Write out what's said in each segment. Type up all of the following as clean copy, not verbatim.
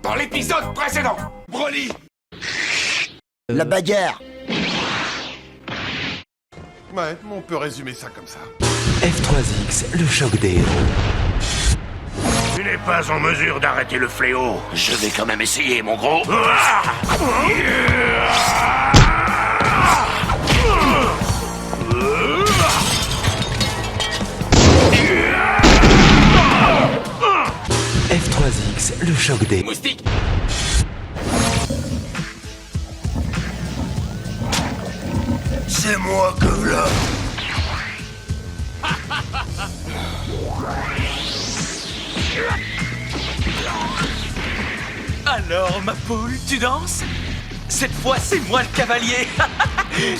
dans l'épisode précédent. Broly. La bagarre. Ouais, on peut résumer ça comme ça. F3X, le choc des héros. Tu n'es pas en mesure d'arrêter le fléau. Je vais quand même essayer, mon gros. F3X, le choc des... Moustique. C'est moi que v'là. Alors, ma poule, tu danses? Cette fois, c'est moi le cavalier.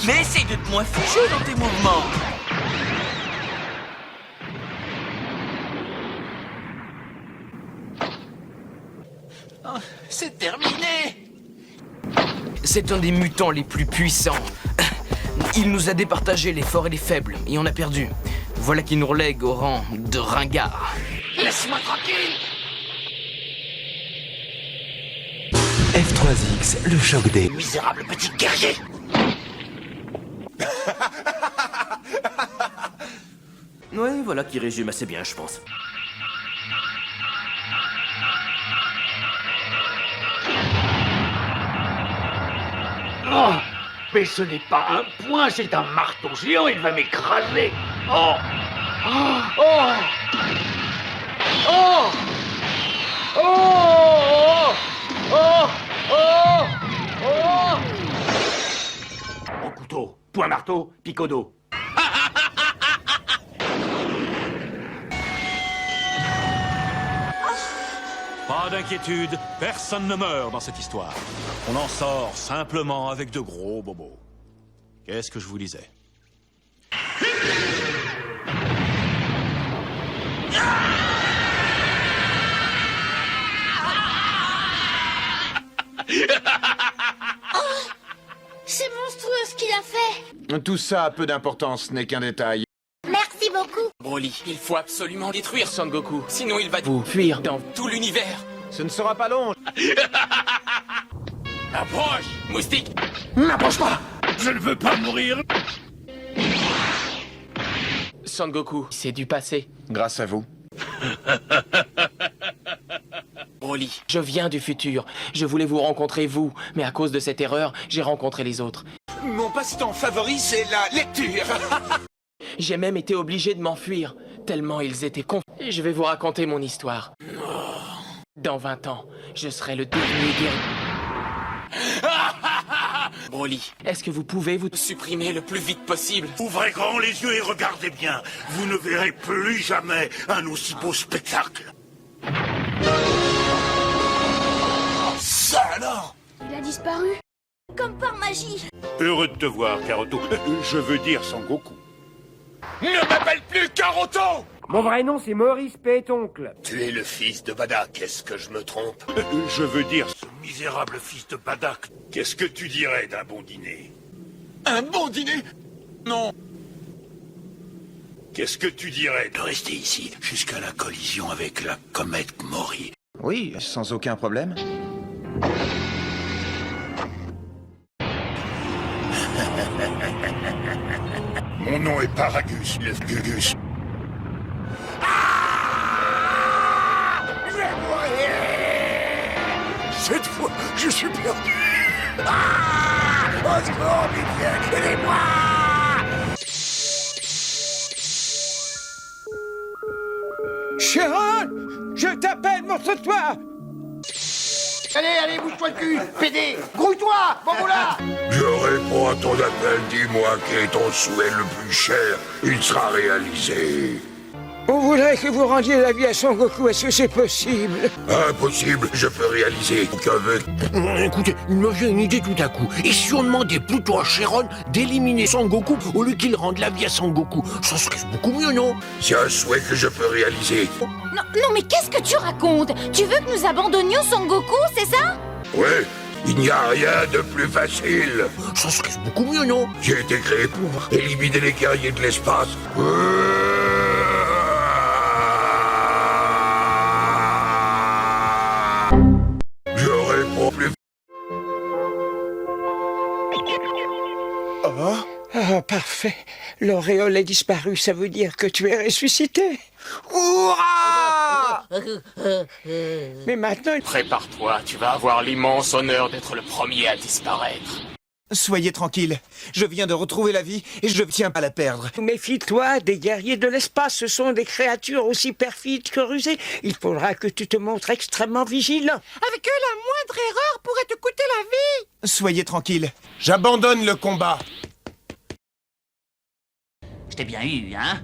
Mais essaye d'être moins fichu dans tes mouvements. Oh, c'est terminé. C'est un des mutants les plus puissants. Il nous a départagé les forts et les faibles, et on a perdu. Voilà qui nous relègue au rang de ringard. Laisse-moi tranquille. F3X, le choc des... Misérable petit guerrier. Ouais, voilà qui résume assez bien, je pense. Oh, mais ce n'est pas un point, c'est un marteau géant, il va m'écraser. Oh, oh, oh, oh, oh, oh, oh, oh. Au couteau, point marteau, picodo. Pas d'inquiétude, personne ne meurt dans cette histoire. On en sort simplement avec de gros bobos. Qu'est-ce que je vous disais? C'est monstrueux ce qu'il a fait. Tout ça a peu d'importance, n'est qu'un détail. Merci beaucoup. Broly, il faut absolument détruire Son Goku. Sinon il va Vous fuir dans... tout l'univers. Ce ne sera pas long. Approche, Moustique. N'approche pas. Je ne veux pas mourir. Son Goku, c'est du passé. Grâce à vous. Broly. Je viens du futur. Je voulais vous rencontrer, vous. Mais à cause de cette erreur, j'ai rencontré les autres. Mon passe-temps favori, c'est la lecture. J'ai même été obligé de m'enfuir, tellement ils étaient cons. Et je vais vous raconter mon histoire. Dans 20 ans, je serai le dernier guerrier. Broly, Est-ce que vous pouvez vous... supprimer le plus vite possible. Ouvrez grand les yeux et regardez bien. Vous ne verrez plus jamais un aussi beau spectacle. Ça alors. Il a disparu. Comme par magie. Heureux de te voir, Karoto. Je veux dire Sangoku. Ne m'appelle plus Karoto. Mon vrai nom, c'est Maurice Pétoncle. Tu es le fils de Badak, est-ce que je me trompe? Je veux dire, ce misérable fils de Badak. Qu'est-ce que tu dirais d'un bon dîner? Un bon dîner? Non. Qu'est-ce que tu dirais de rester ici jusqu'à la collision avec la comète Mori? Oui, sans aucun problème. Mon nom est Paragus, le Gugus. Je vais mourir. Cette fois, je suis perdu. Au secours, pitié, aidez-moi. Sharon, je t'appelle pour ce soir. Allez, bouge-toi le cul, pédé. Grouille-toi, là. Je réponds à ton appel, dis-moi quel est ton souhait le plus cher. Il sera réalisé. On voudrait que vous rendiez la vie à Son Goku. Est-ce que c'est possible? Impossible, je peux réaliser qu'avec... Écoutez, il me vient une idée tout à coup. Et si on demandait plutôt à Sharon d'éliminer Son Goku au lieu qu'il rende la vie à Son Goku? Ça serait beaucoup mieux, non? C'est un souhait que je peux réaliser. Non, mais qu'est-ce que tu racontes? Tu veux que nous abandonnions Son Goku, c'est ça? Ouais, il n'y a rien de plus facile. Ça serait beaucoup mieux, non? J'ai été créé pour éliminer les guerriers de l'espace. L'auréole est disparue, ça veut dire que tu es ressuscité. Hurrah! Mais maintenant, Prépare-toi, tu vas avoir l'immense honneur d'être le premier à disparaître. Soyez tranquille, je viens de retrouver la vie et je ne tiens pas à la perdre. méfie-toi des guerriers de l'espace. Ce sont des créatures aussi perfides que rusées. Il faudra que tu te montres extrêmement vigilant. Avec eux, la moindre erreur pourrait te coûter la vie. Soyez tranquille, j'abandonne le combat. Je t'ai bien eu, hein?